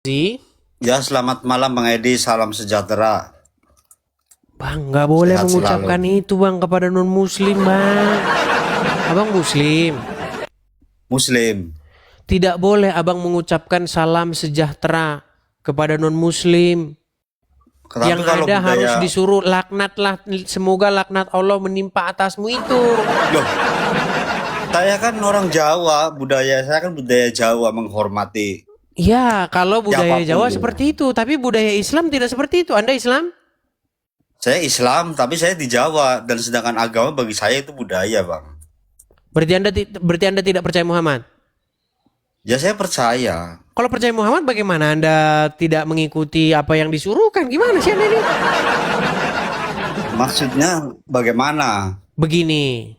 Sih, Ya, selamat malam Bang Edi, salam sejahtera. Bang, nggak boleh Sehat mengucapkan selalu. itu Bang kepada non-muslim Bang. Abang muslim. Muslim. Tidak boleh abang mengucapkan salam sejahtera kepada non-muslim. Tapi Yang kalau ada harus budaya, disuruh laknatlah, semoga laknat Allah menimpa atasmu itu. loh, saya kan orang Jawa, budaya saya kan budaya Jawa menghormati Ya, kalau budaya siapapun Jawa gitu. seperti itu, tapi budaya Islam tidak seperti itu. Anda Islam? Saya Islam, tapi saya di Jawa dan sedangkan agama bagi saya itu budaya, Bang. Berarti Anda tidak percaya Muhammad. Ya saya percaya. Kalau percaya Muhammad bagaimana Anda tidak mengikuti apa yang disuruhkan? Gimana sih Anda ini? Maksudnya bagaimana? Begini,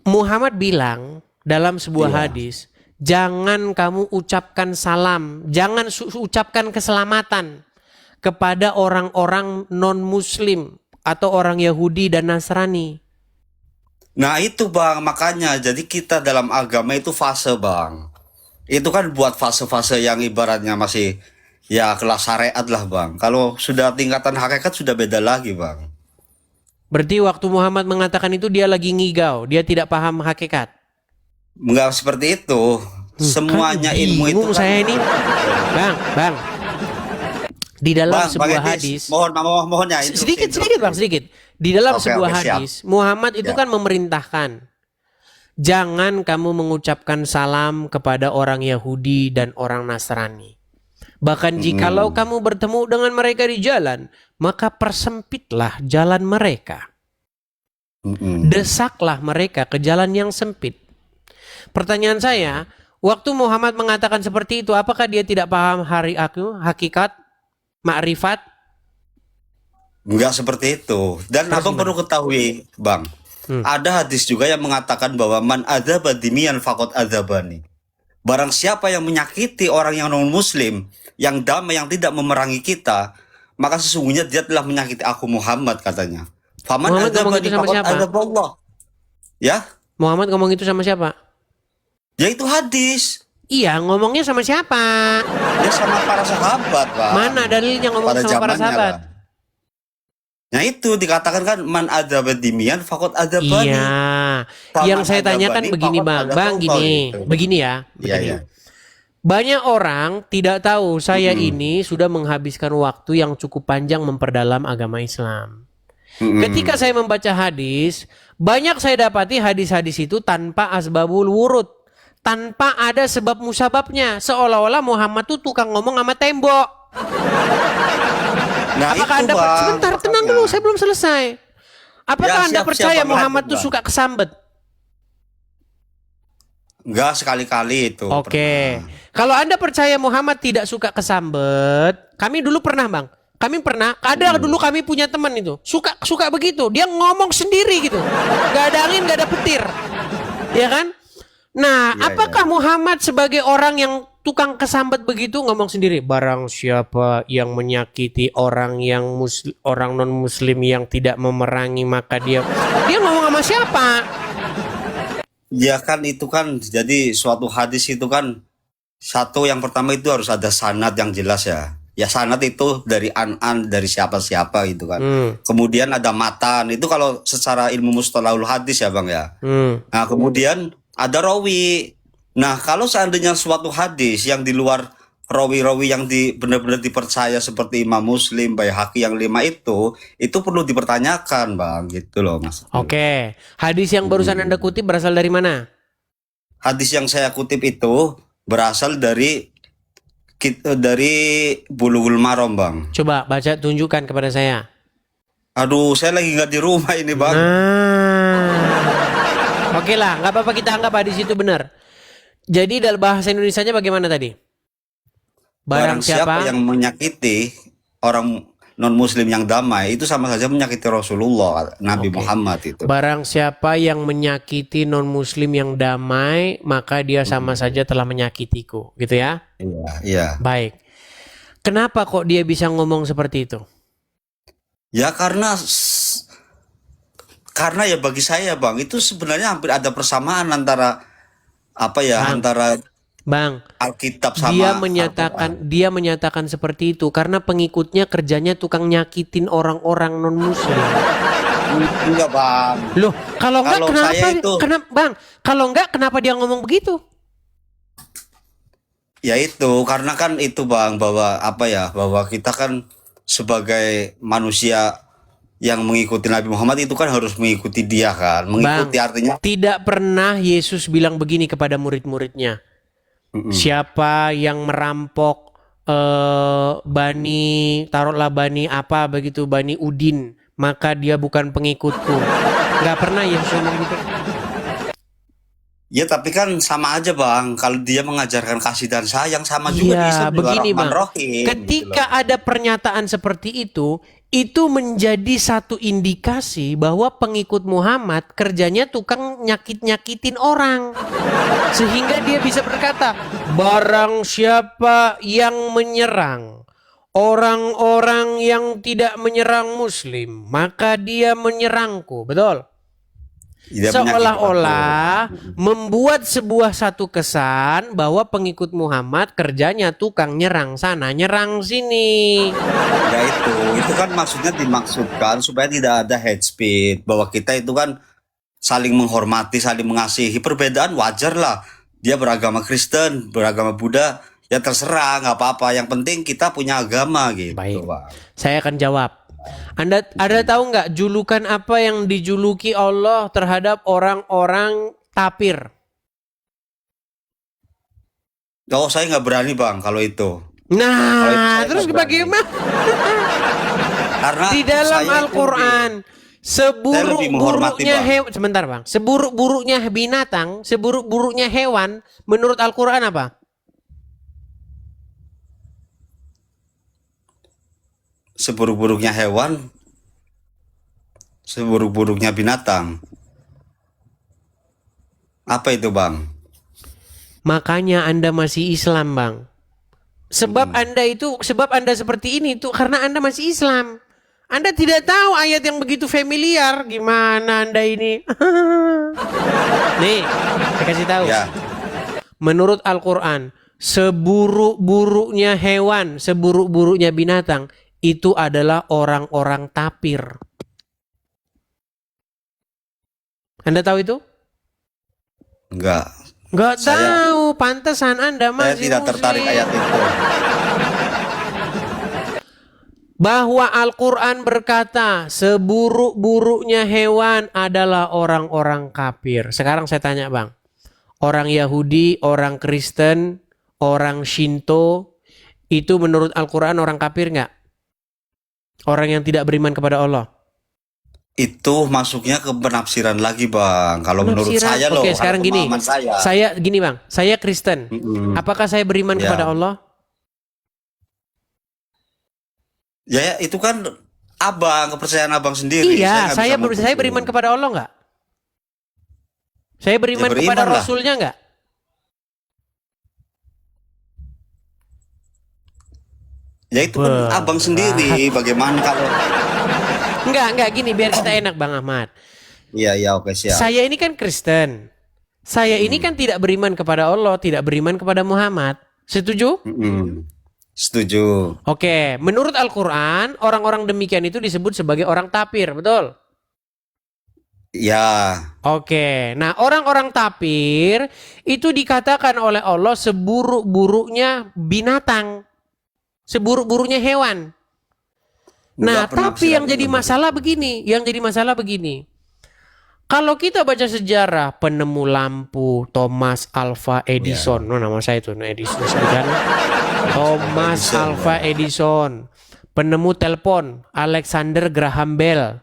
Muhammad bilang dalam sebuah Iya. hadis, jangan kamu ucapkan salam, jangan ucapkan keselamatan kepada orang-orang non-muslim atau orang Yahudi dan Nasrani. Nah itu Bang, makanya jadi kita dalam agama itu fase Bang. Itu kan buat fase-fase yang ibaratnya masih ya kelas syariat lah Bang. Kalau sudah tingkatan hakikat sudah beda lagi Bang. Berarti waktu Muhammad mengatakan itu dia lagi ngigau, dia tidak paham hakikat. Enggak seperti itu. Kan Semuanya ilmu itu bingung kan saya ini. Bang, di dalam Bang sebuah Edis, hadis, mohon ya interupsi sedikit Bang, interupsi. sedikit. Di dalam Oke sebuah oke siap. hadis, Muhammad itu Ya. kan memerintahkan, jangan kamu mengucapkan salam kepada orang Yahudi dan orang Nasrani. Bahkan jikalau Mm-mm. kamu bertemu dengan mereka di jalan, maka persempitlah jalan mereka. Mm-mm. Desaklah mereka ke jalan yang sempit. Pertanyaan saya, waktu Muhammad mengatakan seperti itu, apakah dia tidak paham hakikat, makrifat? Enggak seperti itu. Dan Terus abang gimana? perlu ketahui Bang. Hmm. Ada hadis juga yang mengatakan bahwa man adzaba dimian faqad adzabani. Barang siapa yang menyakiti orang yang non-muslim, yang damai, yang tidak memerangi kita, maka sesungguhnya dia telah menyakiti aku Muhammad katanya. Faman Muhammad ngomong itu adzabani sama faqad siapa? adzaballah. Ya, Muhammad ngomong itu sama siapa? ya itu hadis. Iya, ngomongnya sama siapa? Ya sama para sahabat, Bang. Mana dalilnya ngomong Pada sama para zamannya sahabat? lah. Nah itu dikatakan kan man adzaba dimian faqad adzabani. Iya, yang Faman saya tanyakan adzabani begini faqad Bang adzaballah gini, gitu. begini ya, Iya, begini. iya. Banyak orang tidak tahu saya Mm-mm. ini sudah menghabiskan waktu yang cukup panjang memperdalam agama Islam. Ketika Mm-mm. saya membaca hadis, banyak saya dapati hadis-hadis itu tanpa asbabul wurud, tanpa ada sebab musababnya, seolah-olah Muhammad tuh tukang ngomong sama tembok. Nah Apakah itu Anda Bang, sebentar tenang makanya. dulu, saya belum selesai. Ya Apakah Anda siap-siap percaya Bang, Muhammad lanjut tuh Bang. suka kesambet? Enggak sekali-kali itu Oke. pernah. Kalau Anda percaya Muhammad tidak suka kesambet, kami dulu pernah, Bang. Kami pernah, ada dulu kami punya teman itu. Suka begitu. Dia ngomong sendiri gitu. Gak ada angin, gak ada petir. Ya kan? Nah, Iya, iya. apakah Muhammad sebagai orang yang tukang kesambet begitu ngomong sendiri? Barang siapa yang menyakiti orang yang orang non muslim yang tidak memerangi, maka dia ngomong sama siapa? Ya kan itu kan jadi suatu hadis itu kan satu yang pertama itu harus ada sanad yang jelas ya. Ya sanad itu dari an dari siapa-siapa gitu kan. Hmm, Kemudian ada matan itu kalau secara ilmu mustalahul hadis ya Bang ya. hmm. Nah, kemudian ada rawi. Nah, kalau seandainya suatu hadis yang di luar rawi-rawi yang benar-benar dipercaya seperti Imam Muslim, Baihaqi yang 5 itu perlu dipertanyakan, Bang, gitu loh, Mas. Oke. Hadis yang barusan Anda kutip berasal dari mana? Hadis yang saya kutip itu berasal dari Bulughul Maram, Bang. Coba baca tunjukkan kepada saya. Aduh, saya lagi nggak di rumah ini, Bang. Nah. Oke lah, nggak apa-apa kita anggap hadis itu benar. Jadi dalam bahasa Indonesianya bagaimana tadi? Barang Barang siapa siapa? yang menyakiti orang non-muslim yang damai itu sama saja menyakiti Rasulullah, Nabi Oke. Muhammad itu. Barang siapa yang menyakiti non muslim yang damai, maka dia sama saja telah menyakitiku, gitu ya. Iya, iya. Baik. Kenapa kok dia bisa ngomong seperti itu? Ya karena ya bagi saya Bang itu sebenarnya hampir ada persamaan antara apa ya Bang, antara Bang, Alkitab sama dia menyatakan seperti itu karena pengikutnya kerjanya tukang nyakitin orang-orang non-muslim. Enggak bang. Loh, kalau enggak Kalau kenapa? saya itu- Bang, kalau enggak kenapa dia ngomong begitu? Ya itu karena kan itu bang, bahwa apa ya, bahwa kita kan sebagai manusia yang mengikuti Nabi Muhammad itu kan harus mengikuti dia kan. Mengikuti artinya Tidak pernah Yesus bilang begini kepada murid-muridnya. Siapa yang merampok taruhlah Bani apa begitu, Bani Udin, maka dia bukan pengikutku. Nggak pernah Yesus ngomong gitu. ya tapi kan sama aja bang. Kalau dia mengajarkan kasih dan sayang sama juga di Iya, Islam juga begini Rahman Bang. Rahim, Ketika gitu loh. ada pernyataan seperti itu menjadi satu indikasi bahwa pengikut Muhammad kerjanya tukang nyakit-nyakitin orang. Sehingga dia bisa berkata, barang siapa yang menyerang orang-orang yang tidak menyerang Muslim, maka dia menyerangku. Betul? Dia menyakiti Seolah-olah membuat sebuah satu kesan bahwa pengikut Muhammad kerjanya tukang nyerang sana, nyerang sini. ya itu kan maksudnya dimaksudkan supaya tidak ada hate speech, bahwa kita itu kan saling menghormati, saling mengasihi. Perbedaan wajar lah. Dia beragama Kristen, beragama Buddha, ya terserah, nggak apa-apa. Yang penting kita punya agama gitu. Baik. Bang. Saya akan jawab. Anda tahu nggak julukan apa yang dijuluki Allah terhadap orang-orang tapir? Oh, saya nggak berani bang kalau itu. Nah, Kalau itu saya terus nggak berani. bagaimana? Karena Di dalam saya itu Al-Quran, lebih menghormati, seburuk-buruknya Bang. hewan, sebentar bang, seburuk-buruknya binatang, seburuk-buruknya hewan, menurut Al-Quran apa? seburuk-buruknya hewan, seburuk-buruknya binatang. Apa itu bang? Makanya Anda masih Islam bang. Sebab Anda seperti ini tuh karena Anda masih Islam. Anda tidak tahu ayat yang begitu familiar. Gimana Anda ini? Nih, saya kasih tahu. Ya, Menurut Al-Quran, seburuk-buruknya hewan, seburuk-buruknya binatang, itu adalah orang-orang tapir. Anda tahu itu? enggak. Nggak Saya- tahu, pantesan Anda Saya masih tidak tertarik Muslim. ayat itu. Bahwa Al-Quran berkata seburuk-buruknya hewan adalah orang-orang kafir. Sekarang saya tanya bang, orang Yahudi, orang Kristen, orang Shinto, itu menurut Al-Quran orang kafir nggak? Orang yang tidak beriman kepada Allah. Itu masuknya ke penafsiran lagi bang. Kalau menurut Penafsiran. saya loh. Oke, kalau sekarang gini. pemahaman saya. Saya gini bang, saya Kristen. Apakah saya beriman Ya. kepada Allah? Ya itu kan abang, kepercayaan abang sendiri. Iya, nggak saya bisa menentukan. beriman kepada Allah nggak? Saya beriman, beriman kepada lah. Rasulnya nggak? Ya itu kan abang sendiri. Bagaimana kalau? Enggak gini biar kita enak Bang Ahmad. Iya oke siap. Saya ini kan Kristen. Saya ini kan tidak beriman kepada Allah, tidak beriman kepada Muhammad. Setuju? Setuju. Oke, menurut Al-Quran, orang-orang demikian itu disebut sebagai orang tapir, betul? Ya. Oke, nah orang-orang tapir itu dikatakan oleh Allah seburuk-buruknya binatang, seburuk-buruknya hewan. Nah, Nggak pernah tapi yang silakan jadi masalah begini, kalau kita baca sejarah penemu lampu Thomas Alva Edison, Ya. no, nama saya itu Edison sebutkan. Thomas Edison, Alva Edison, penemu telepon Alexander Graham Bell.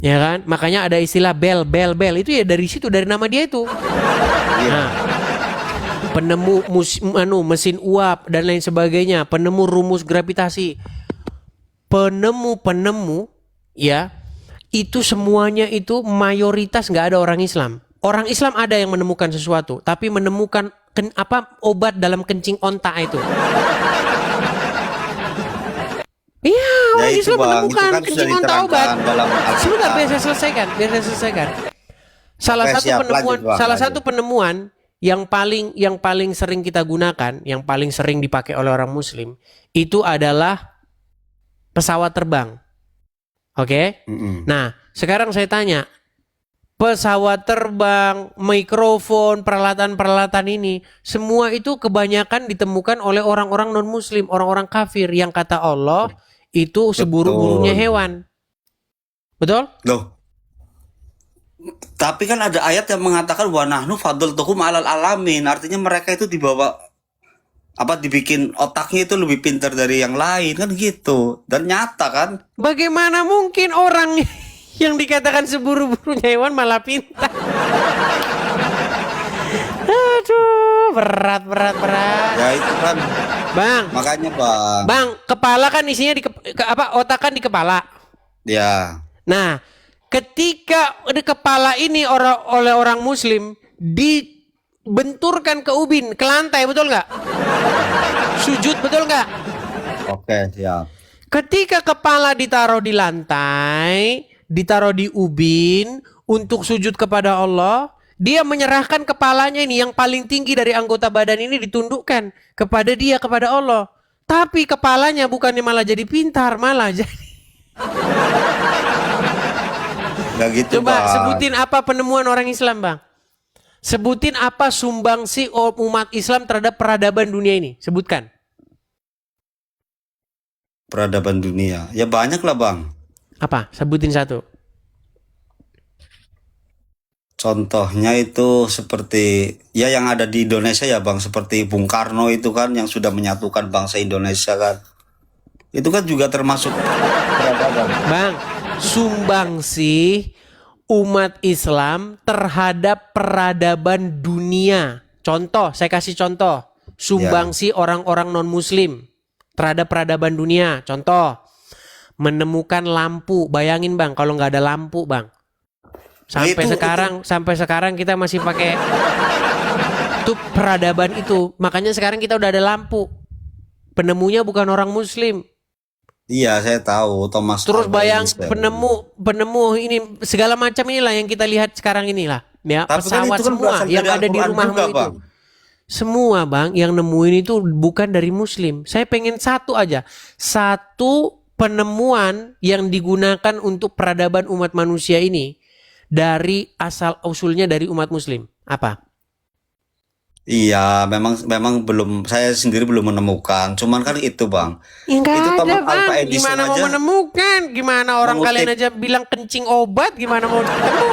Ya kan? Makanya ada istilah bell itu ya dari situ, dari nama dia itu. Nah, penemu mesin uap dan lain sebagainya, penemu rumus gravitasi. Penemu ya, itu semuanya itu mayoritas nggak ada orang Islam. Orang Islam ada yang menemukan sesuatu, tapi menemukan obat dalam kencing onta itu. Iya, orang itu, Islam Bang, menemukan itu kan sudah kencing onta diterangkan obat. dalam Alkitab. Sebentar, biar saya selesaikan. Salah Oke, satu siap, penemuan, lanjut, Bang, lanjut. penemuan yang paling sering kita gunakan, yang paling sering dipakai oleh orang muslim itu adalah pesawat terbang. Oke? Nah, sekarang saya tanya, pesawat terbang, mikrofon, peralatan-peralatan ini, semua itu kebanyakan ditemukan oleh orang-orang non-muslim, orang-orang kafir yang kata Allah itu seburu-burunya hewan. Betul? Loh. Tapi kan ada ayat yang mengatakan wa nahnu faddaltuhum 'alal alamin. Artinya mereka itu dibikin otaknya itu lebih pintar dari yang lain kan gitu. Dan nyata kan? Bagaimana mungkin orang yang dikatakan seburu-burunya hewan malah pintar? Aduh, berat. Ya itu kan. Bang, Makanya, Bang. Bang, kepala kan isinya otak kan di kepala. Ya. Nah, ketika di kepala ini oleh orang muslim dibenturkan ke ubin, ke lantai, betul nggak? Sujud, betul nggak? Oke, siap. Ketika kepala ditaruh di lantai, ditaruh di ubin untuk sujud kepada Allah, dia menyerahkan kepalanya ini yang paling tinggi dari anggota badan ini ditundukkan kepada dia, kepada Allah. Tapi kepalanya bukannya malah jadi pintar, malah jadi... Gak gitu, Coba Bang. sebutin apa penemuan orang Islam, Bang. Sebutin apa sumbangsi umat Islam terhadap peradaban dunia ini. Sebutkan. Peradaban dunia. Ya banyak lah, Bang. Apa? Sebutin satu. Contohnya itu seperti ya yang ada di Indonesia ya, Bang, seperti Bung Karno itu kan yang sudah menyatukan bangsa Indonesia kan. Itu kan juga termasuk peradaban. Bang, sumbangsi umat Islam terhadap peradaban dunia. Contoh, saya kasih contoh. Sumbangsi orang-orang non-muslim terhadap peradaban dunia. Contoh, menemukan lampu. Bayangin, Bang, kalau nggak ada lampu, Bang. Sampai sekarang kita masih pakai itu peradaban itu. Makanya sekarang kita udah ada lampu. Penemunya bukan orang muslim. Iya, saya tahu Thomas Terus Alva bayang Edison. penemu ini segala macam inilah yang kita lihat sekarang inilah. Ya, Tapi kan pesawat itu kan semua berasal yang dari ada di Al-Quran rumahmu juga, itu. Bang. Semua, Bang, yang nemuin itu bukan dari muslim. Saya pengen satu aja. Satu penemuan yang digunakan untuk peradaban umat manusia ini dari asal usulnya dari umat muslim. Apa? Iya, memang belum, saya sendiri belum menemukan. Cuman kan itu, Bang. Ya, nggak Itu ada, Thomas Bang. Alva Edison Gimana mau aja menemukan? Gimana orang mengutip. kalian aja bilang kencing obat, gimana mau ketemu?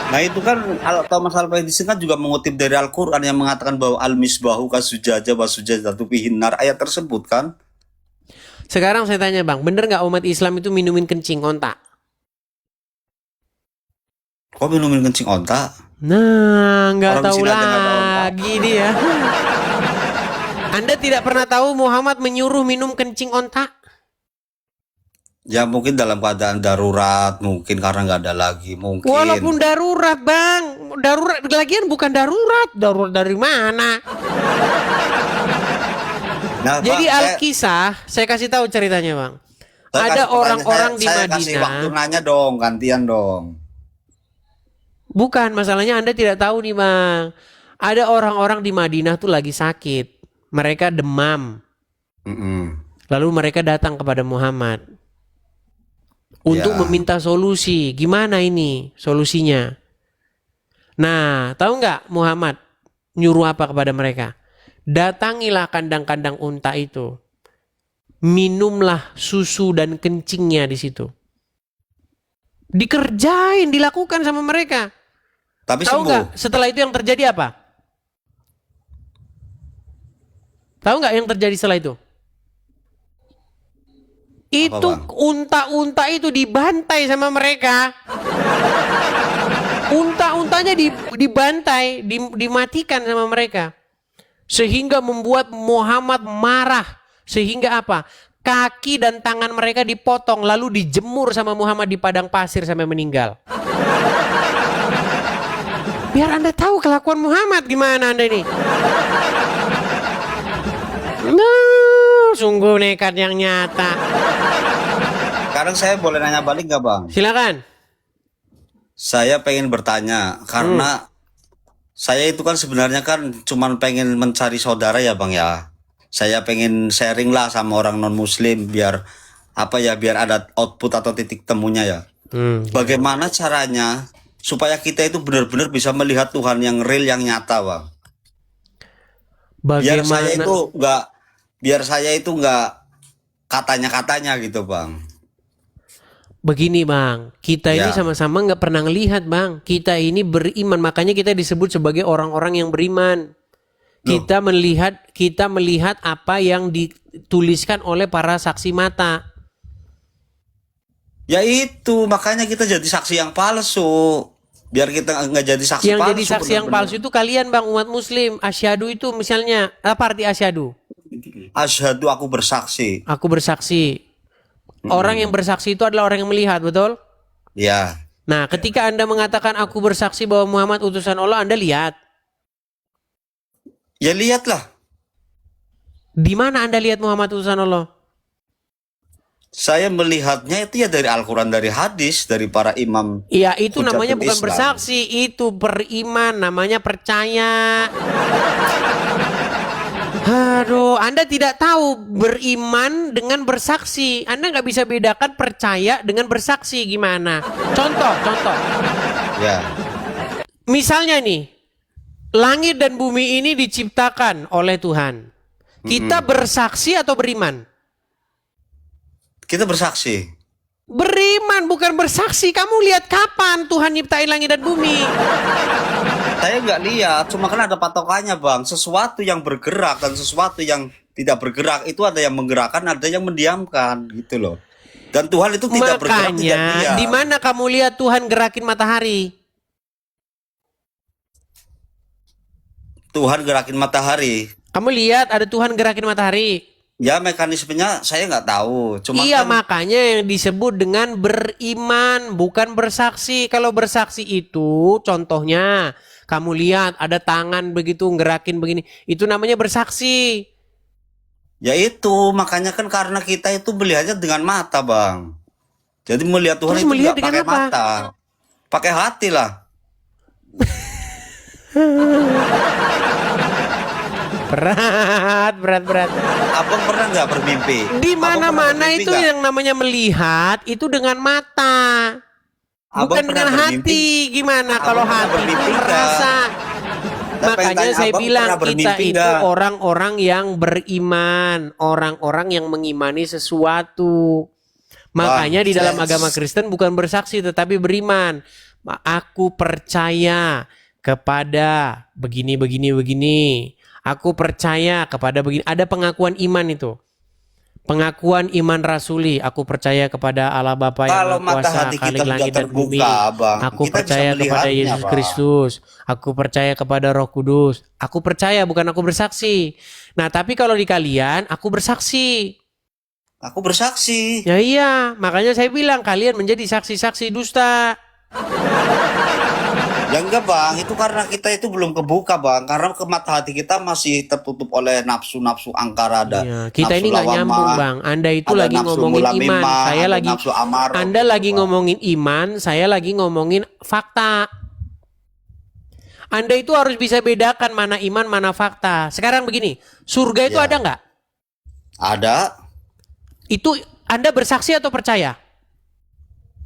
Nah, itu kan Thomas Alva Edison kan juga mengutip dari Al-Qur'an yang mengatakan bahwa al-misbahu kasujaja wa sujadatu fihin nar, ayat tersebut kan. Sekarang saya tanya, Bang, bener nggak umat Islam itu minumin kencing onta? Kok minumin kencing onta? Nah, nggak Orang di tahu sini aja nggak tahu, Pak. lagi dia. Anda tidak pernah tahu Muhammad menyuruh minum kencing onta? Ya mungkin dalam keadaan darurat, mungkin karena nggak ada lagi, mungkin. Walaupun darurat, Bang. Darurat, lagian bukan darurat. Darurat dari mana? Nah, Jadi Bang, Alkisah, saya kasih tahu ceritanya, Bang. saya Ada kasih orang-orang di saya kasih waktu Madinah. nanya dong, gantian dong. Bukan, masalahnya Anda tidak tahu nih, Bang. Ada orang-orang di Madinah tuh lagi sakit. Mereka demam. Mm-mm. Lalu mereka datang kepada Muhammad untuk Ya. meminta solusi. Gimana ini solusinya? Nah, tahu nggak Muhammad nyuruh apa kepada mereka? Datangilah kandang-kandang unta itu. Minumlah susu dan kencingnya di situ. Dikerjain, dilakukan sama mereka. Tapi Tahu sembuh. nggak setelah itu yang terjadi apa? Tahu nggak yang terjadi setelah itu? Itu Bang? unta-unta itu dibantai sama mereka. Unta-untanya dibantai, dimatikan sama mereka. Sehingga membuat Muhammad marah. Sehingga apa? Kaki dan tangan mereka dipotong lalu dijemur sama Muhammad di padang pasir sampai meninggal. Biar Anda tahu kelakuan Muhammad gimana Anda ini. Nah, sungguh nekat yang nyata. Sekarang saya boleh nanya balik nggak, Bang? Silakan. Saya pengen bertanya karena Saya itu kan sebenarnya kan cuman pengen mencari saudara ya Bang ya. Saya pengen sharing lah sama orang non muslim biar apa ya, biar ada output atau titik temunya ya. Bagaimana caranya supaya kita itu benar-benar bisa melihat Tuhan yang real, yang nyata Bang. Biar saya Bagaimana? itu nggak biar saya itu nggak katanya-katanya gitu Bang. Begini bang, kita ini Ya. sama-sama nggak pernah ngelihat bang. Kita ini beriman, makanya kita disebut sebagai orang-orang yang beriman. Loh, Kita melihat apa yang dituliskan oleh para saksi mata. ya itu makanya kita jadi saksi yang palsu. Biar kita nggak jadi saksi Yang jadi palsu saksi yang benar-benar. palsu itu kalian bang, umat muslim. Asyhadu itu misalnya, apa arti asyhadu? Asyhadu, aku bersaksi. Aku bersaksi. Orang yang bersaksi itu adalah orang yang melihat, betul? Ya, Nah, ketika Anda mengatakan aku bersaksi bahwa Muhammad utusan Allah, Anda lihat. ya lihatlah. Di mana Anda lihat Muhammad utusan Allah? Saya melihatnya itu ya dari Al-Quran, dari hadis, dari para imam Iya, itu namanya Hujatul bukan Islam. bersaksi, itu beriman, namanya percaya. Aduh, Anda tidak tahu beriman dengan bersaksi. Anda nggak bisa bedakan percaya dengan bersaksi gimana. Contoh. Ya, Misalnya nih, langit dan bumi ini diciptakan oleh Tuhan. Kita bersaksi atau beriman? kita bersaksi. Beriman bukan bersaksi. Kamu lihat kapan Tuhan nyiptain langit dan bumi? Saya nggak lihat, cuma kan ada patokannya Bang. Sesuatu yang bergerak dan sesuatu yang tidak bergerak itu ada yang menggerakkan, ada yang mendiamkan gitu loh. Dan Tuhan itu tidak bergerak, tidak Makanya, diam. di mana kamu lihat Tuhan gerakin matahari? Tuhan gerakin matahari. Kamu lihat ada Tuhan gerakin matahari? Ya mekanismenya saya nggak tahu. Cuma Iya, kan makanya yang disebut dengan beriman, bukan bersaksi. Kalau bersaksi itu, contohnya, kamu lihat ada tangan begitu gerakin begini, itu namanya bersaksi. ya itu makanya kan karena kita itu melihatnya dengan mata Bang. Jadi melihat Tuhan Terus itu melihat nggak dengan pakai apa? mata, pakai hati lah. Berat. Abang pernah nggak bermimpi? Di Abang pernah mana-mana bermimpi itu nggak? yang namanya melihat itu dengan mata. Abang Bukan pernah dengan bermimpi? hati. Gimana Abang kalau pernah hati itu bermimpi nggak? merasa? Saya pengen Makanya tanya, saya abang bilang pernah kita bermimpi itu nggak? orang-orang yang beriman, orang-orang yang mengimani sesuatu. Makanya di dalam agama Kristen bukan bersaksi tetapi beriman. Aku percaya kepada begini. Aku percaya kepada begini. Ada pengakuan iman itu. Pengakuan iman rasuli. Aku percaya kepada Allah Bapa yang Kalau Maha mata Kuasa, hati Khalik kita sudah langit dan bumi. terbuka, Bang, Aku kita bisa percaya kepada melihatnya, Yesus Bang. Kristus. Aku percaya kepada Roh Kudus. Aku percaya, bukan aku bersaksi. Nah, tapi kalau di kalian, aku bersaksi. Aku bersaksi. Ya iya, makanya saya bilang kalian menjadi saksi-saksi dusta. Ya enggak Bang, itu karena kita itu belum kebuka Bang. Karena ke mata hati kita masih tertutup oleh nafsu-nafsu angkara. Ada Iya, kita nafsu ini nggak lawamah, nyambung bang. Anda itu ada lagi nafsu ngomongin iman, mulamimah, saya ada lagi, nafsu amarah Anda gitu, lagi Bang. ngomongin iman, saya lagi ngomongin fakta. Anda itu harus bisa bedakan mana iman, mana fakta. Sekarang begini, surga itu Ya. ada nggak? Ada. Itu Anda bersaksi atau percaya?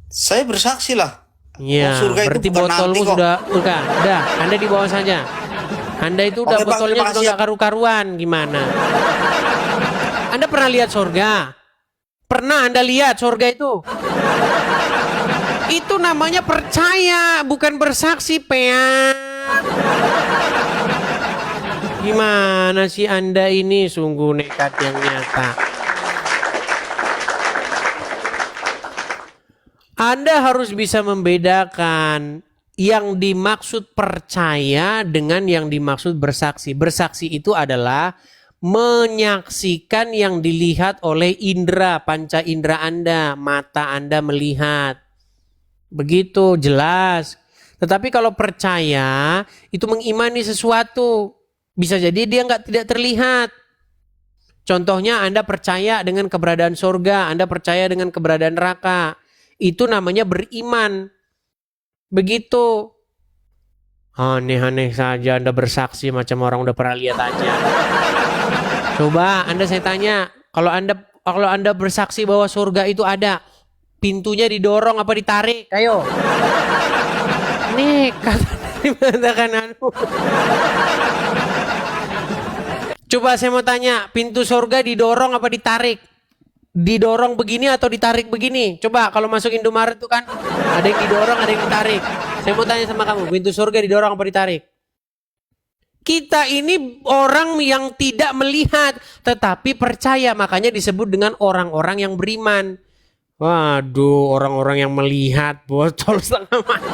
Saya bersaksi lah. Iya, surga itu berarti bukan botolmu nanti kok. udah, Anda di bawah saja. Anda itu udah Oke, Bang, botolnya terima sudah kasih ya. nggak karu-karuan, gimana? Anda pernah lihat surga? Pernah Anda lihat surga itu? Itu namanya percaya, bukan bersaksi, pean. Gimana sih Anda ini sungguh nekat yang nyata. Anda harus bisa membedakan yang dimaksud percaya dengan yang dimaksud bersaksi. Bersaksi itu adalah menyaksikan yang dilihat oleh indera, panca indera Anda, mata Anda melihat. Begitu jelas. Tetapi kalau percaya itu mengimani sesuatu, bisa jadi dia tidak terlihat. Contohnya Anda percaya dengan keberadaan surga, Anda percaya dengan keberadaan neraka. Itu namanya beriman. Begitu. Aneh-aneh saja Anda bersaksi macam orang udah pernah lihat aja. Coba Anda saya tanya, kalau Anda bersaksi bahwa surga itu ada, pintunya didorong apa ditarik? Ayo. Nih katakan anu. Coba saya mau tanya, pintu surga didorong apa ditarik? Didorong begini atau ditarik begini? Coba kalau masuk Indomaret tuh kan ada yang didorong, ada yang ditarik. Saya mau tanya sama kamu, pintu surga didorong apa ditarik? Kita ini orang yang tidak melihat tetapi percaya, makanya disebut dengan orang-orang yang beriman. Waduh, orang-orang yang melihat botol setengah mati.